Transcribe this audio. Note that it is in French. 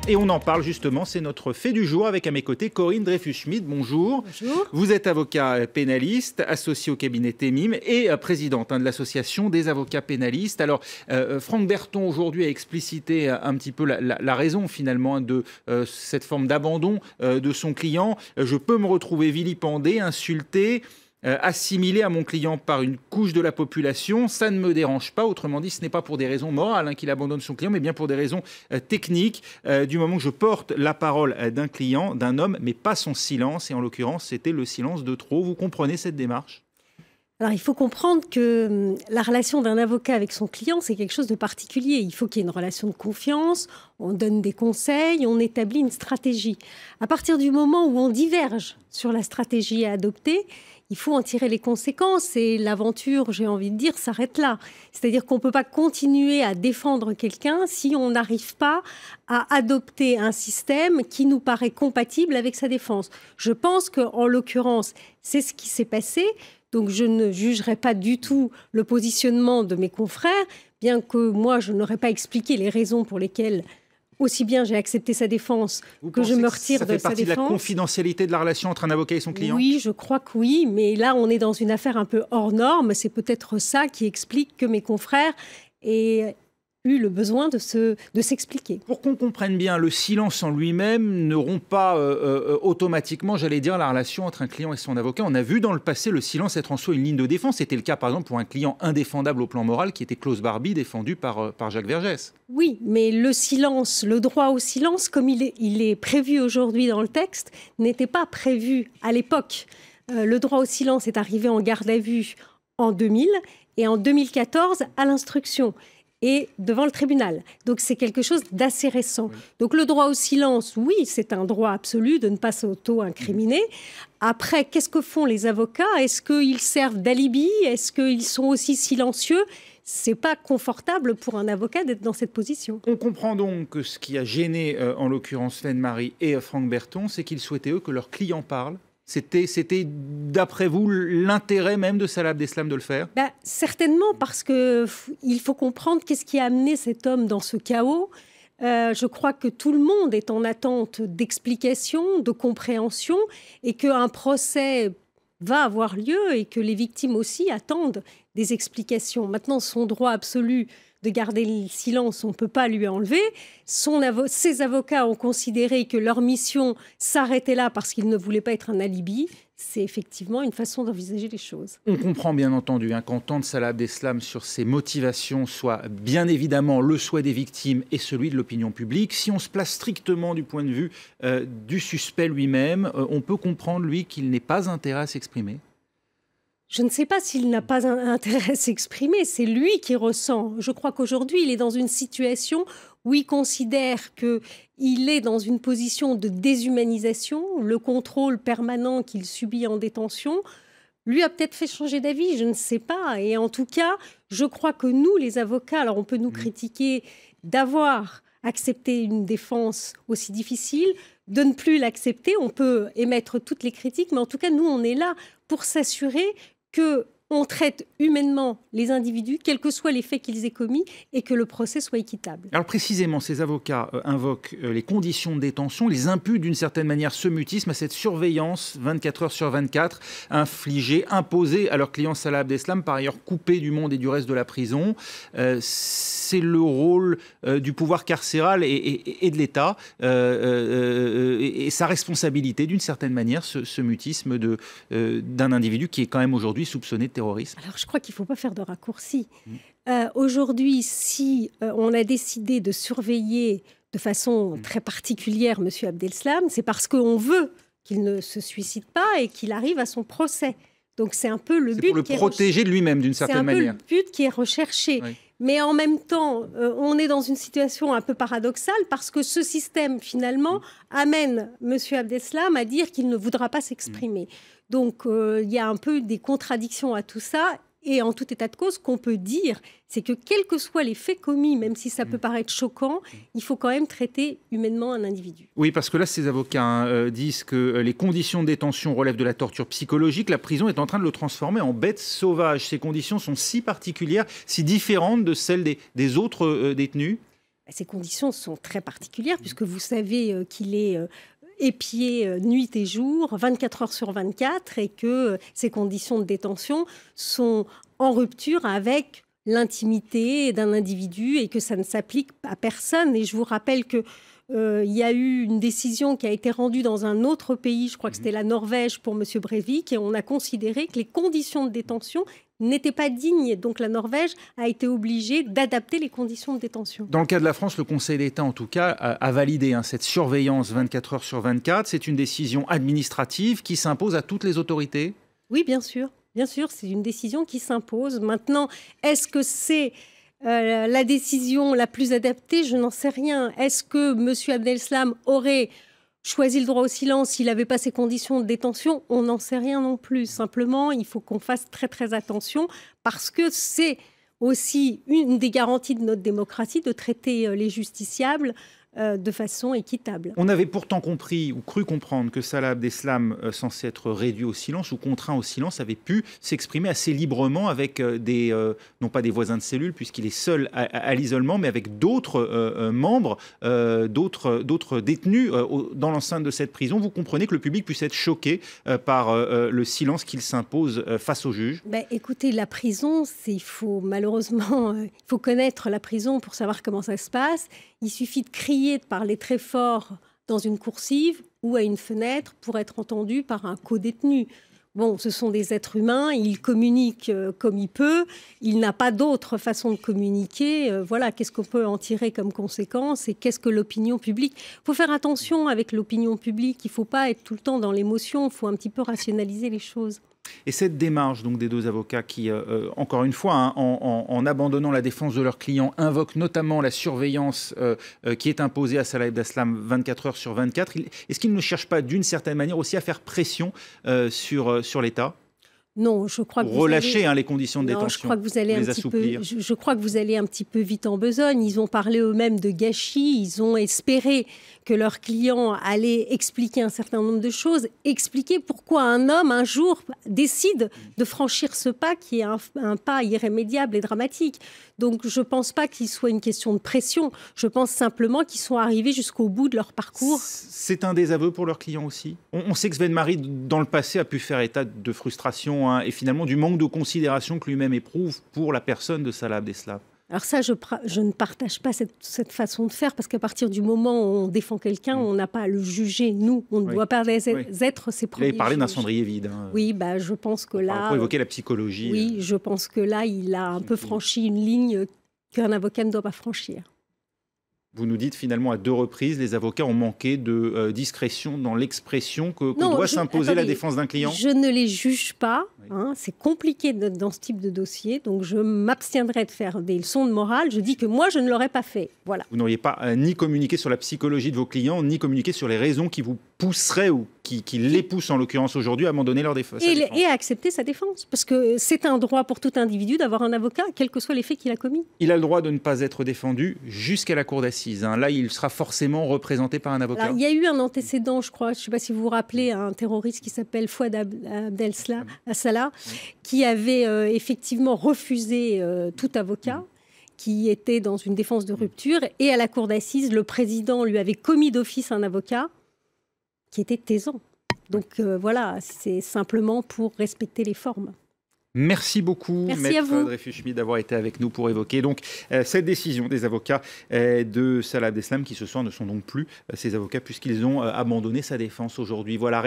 Et on en parle justement, c'est notre fait du jour avec à mes côtés Corinne Dreyfus-Schmidt. Bonjour. Bonjour. Vous êtes avocat pénaliste, associé au cabinet Temim et présidente de l'association des avocats pénalistes. Alors, Franck Berton aujourd'hui a explicité un petit peu la raison finalement de cette forme d'abandon de son client. Je peux me retrouver vilipendé, insulté, assimilé à mon client par une couche de la population, ça ne me dérange pas. Autrement dit, ce n'est pas pour des raisons morales qu'il abandonne son client, mais bien pour des raisons techniques. Du moment que je porte la parole d'un client, d'un homme, mais pas son silence. Et en l'occurrence, c'était le silence de trop. Vous comprenez cette démarche ? Alors, il faut comprendre que la relation d'un avocat avec son client, c'est quelque chose de particulier. Il faut qu'il y ait une relation de confiance, on donne des conseils, on établit une stratégie. À partir du moment où on diverge sur la stratégie à adopter, il faut en tirer les conséquences et l'aventure, j'ai envie de dire, s'arrête là. C'est-à-dire qu'on ne peut pas continuer à défendre quelqu'un si on n'arrive pas à adopter un système qui nous paraît compatible avec sa défense. Je pense qu'en l'occurrence, c'est ce qui s'est passé. Donc je ne jugerai pas du tout le positionnement de mes confrères, bien que moi, je n'aurais pas expliqué les raisons pour lesquelles aussi bien j'ai accepté sa défense que je me retire de sa défense. Ça fait partie de la confidentialité de la relation entre un avocat et son client ? Oui, je crois que oui, mais là, on est dans une affaire un peu hors norme. C'est peut-être ça qui explique que mes confrères aient eu le besoin de s'expliquer. Pour qu'on comprenne bien, le silence en lui-même ne rompt pas automatiquement, j'allais dire, la relation entre un client et son avocat. On a vu dans le passé le silence être en soi une ligne de défense. C'était le cas, par exemple, pour un client indéfendable au plan moral qui était Klaus Barbie, défendu par Jacques Vergès. Oui, mais le silence, le droit au silence, comme il est prévu aujourd'hui dans le texte, n'était pas prévu à l'époque. Le droit au silence est arrivé en garde à vue en 2000 et en 2014 à l'instruction et devant le tribunal. Donc c'est quelque chose d'assez récent. Oui. Donc le droit au silence, oui, c'est un droit absolu de ne pas s'auto-incriminer. Après, qu'est-ce que font les avocats ? Est-ce qu'ils servent d'alibi ? Est-ce qu'ils sont aussi silencieux ? C'est pas confortable pour un avocat d'être dans cette position. On comprend donc que ce qui a gêné, en l'occurrence, Marie et Franck Berton, c'est qu'ils souhaitaient, eux, que leurs clients parlent. C'était, d'après vous, l'intérêt même de Salah Abdeslam de le faire ? Certainement, parce qu'il faut comprendre qu'est-ce qui a amené cet homme dans ce chaos. Je crois que tout le monde est en attente d'explications, de compréhension, et qu'un procès va avoir lieu et que les victimes aussi attendent des explications. Maintenant, son droit absolu de garder le silence, on ne peut pas lui enlever. Ses avocats ont considéré que leur mission s'arrêtait là parce qu'ils ne voulaient pas être un alibi. C'est effectivement une façon d'envisager les choses. On comprend bien entendu qu'entendre Salah Abdeslam sur ses motivations soit bien évidemment le souhait des victimes et celui de l'opinion publique. Si on se place strictement du point de vue du suspect lui-même, on peut comprendre, lui, qu'il n'ait pas intérêt à s'exprimer. Je ne sais pas s'il n'a pas intérêt à s'exprimer, c'est lui qui ressent. Je crois qu'aujourd'hui, il est dans une situation où il considère qu'il est dans une position de déshumanisation. Le contrôle permanent qu'il subit en détention lui a peut-être fait changer d'avis, je ne sais pas. Et en tout cas, je crois que nous, les avocats, alors on peut nous critiquer d'avoir accepté une défense aussi difficile, de ne plus l'accepter. On peut émettre toutes les critiques, mais en tout cas, nous, on est là pour s'assurer qu'on traite humainement les individus, quels que soient les faits qu'ils aient commis, et que le procès soit équitable. Alors précisément, ces avocats invoquent les conditions de détention, les imputent d'une certaine manière ce mutisme, à cette surveillance 24 heures sur 24, imposée à leur client Salah Abdeslam, par ailleurs coupé du monde et du reste de la prison. C'est le rôle du pouvoir carcéral et de l'État, et sa responsabilité d'une certaine manière, ce mutisme d'un individu qui est quand même aujourd'hui soupçonné de terrorisme. Alors je crois qu'il ne faut pas faire de raccourcis. Aujourd'hui, si on a décidé de surveiller de façon très particulière M. Abdeslam, c'est parce qu'on veut qu'il ne se suicide pas et qu'il arrive à son procès. Donc c'est un peu le but. C'est pour le protéger de lui-même d'une certaine manière. C'est un peu le but qui est recherché. Oui. Mais en même temps, on est dans une situation un peu paradoxale parce que ce système, finalement, amène M. Abdeslam à dire qu'il ne voudra pas s'exprimer. Donc, il y a un peu des contradictions à tout ça. Et en tout état de cause, ce qu'on peut dire, c'est que quels que soient les faits commis, même si ça peut paraître choquant, il faut quand même traiter humainement un individu. Oui, parce que là, ces avocats disent que les conditions de détention relèvent de la torture psychologique. La prison est en train de le transformer en bête sauvage. Ces conditions sont si particulières, si différentes de celles des autres détenus. Ces conditions sont très particulières, puisque vous savez qu'il est épié nuit et jour, 24 heures sur 24, et que ces conditions de détention sont en rupture avec l'intimité d'un individu et que ça ne s'applique à personne. Et je vous rappelle que il y a eu une décision qui a été rendue dans un autre pays, je crois que c'était la Norvège pour M. Breivik, et on a considéré que les conditions de détention n'étaient pas dignes. Donc la Norvège a été obligée d'adapter les conditions de détention. Dans le cas de la France, le Conseil d'État, en tout cas, a validé cette surveillance 24 heures sur 24. C'est une décision administrative qui s'impose à toutes les autorités? Oui, bien sûr. Bien sûr, c'est une décision qui s'impose. Maintenant, est-ce que c'est la décision la plus adaptée? Je n'en sais rien. Est-ce que M. Abdeslam aurait choisi le droit au silence s'il n'avait pas ces conditions de détention? On n'en sait rien non plus. Simplement, il faut qu'on fasse très très attention parce que c'est aussi une des garanties de notre démocratie de traiter les justiciables de façon équitable. On avait pourtant compris ou cru comprendre que Salah Abdeslam, censé être réduit au silence ou contraint au silence, avait pu s'exprimer assez librement avec non pas des voisins de cellule, puisqu'il est seul à l'isolement, mais avec d'autres membres, d'autres détenus dans l'enceinte de cette prison. Vous comprenez que le public puisse être choqué par le silence qu'il s'impose face au juge? Écoutez, la prison, il faut malheureusement il faut connaître la prison pour savoir comment ça se passe. Il suffit de crier, de parler très fort dans une coursive ou à une fenêtre pour être entendu par un co-détenu. Bon, ce sont des êtres humains, il communique comme il peut, il n'a pas d'autre façon de communiquer. Voilà, qu'est-ce qu'on peut en tirer comme conséquence et qu'est-ce que l'opinion publique? Il faut faire attention avec l'opinion publique, il ne faut pas être tout le temps dans l'émotion, il faut un petit peu rationaliser les choses. Et cette démarche donc, des deux avocats qui, encore une fois, en abandonnant la défense de leurs clients, invoquent notamment la surveillance qui est imposée à Salah Abdeslam 24 heures sur 24, est-ce qu'ils ne cherchent pas d'une certaine manière aussi à faire pression sur l'État? Non, je crois que relâcher les conditions de détention. Je crois que vous allez je crois que vous allez un petit peu vite en besogne. Ils ont parlé eux-mêmes de gâchis. Ils ont espéré que leurs clients allaient expliquer un certain nombre de choses, expliquer pourquoi un homme un jour décide de franchir ce pas qui est un pas irrémédiable et dramatique. Donc je ne pense pas qu'il soit une question de pression. Je pense simplement qu'ils sont arrivés jusqu'au bout de leur parcours. C'est un désaveu pour leurs clients aussi. On sait que Sven Marie, dans le passé, a pu faire état de frustration et finalement du manque de considération que lui-même éprouve pour la personne de Salah Abdeslam. Alors ça, je ne partage pas cette façon de faire, parce qu'à partir du moment où on défend quelqu'un, on n'a pas à le juger. Nous, on ne doit pas être ses premiers. Il avait parlé d'un cendrier vide. Oui, je pense que là... Pour évoquer la psychologie. Oui, je pense que là, il a un peu franchi une ligne qu'un avocat ne doit pas franchir. Vous nous dites finalement à 2 reprises, les avocats ont manqué de discrétion dans l'expression que doit s'imposer la défense d'un client. Je ne les juge pas. C'est compliqué dans ce type de dossier. Donc je m'abstiendrai de faire des leçons de morale. Je dis que moi, je ne l'aurais pas fait. Voilà. Vous n'auriez pas ni communiqué sur la psychologie de vos clients, ni communiqué sur les raisons qui vous pousseraient ou qui les poussent en l'occurrence aujourd'hui à abandonner leur défense. Et à accepter sa défense. Parce que c'est un droit pour tout individu d'avoir un avocat, quels que soient les faits qu'il a commis. Il a le droit de ne pas être défendu jusqu'à la cour d'assises. Là, il sera forcément représenté par un avocat. Alors, il y a eu un antécédent, je crois, je ne sais pas si vous vous rappelez, un terroriste qui s'appelle Fouad Abdeslam, qui avait effectivement refusé tout avocat, qui était dans une défense de rupture. Et à la cour d'assises, le président lui avait commis d'office un avocat qui était taisant. Donc voilà, c'est simplement pour respecter les formes. Merci beaucoup, Maître Dreyfus-Schmidt, d'avoir été avec nous pour évoquer donc cette décision des avocats de Salah Abdeslam, qui ce soir ne sont donc plus ses avocats puisqu'ils ont abandonné sa défense aujourd'hui. Voilà.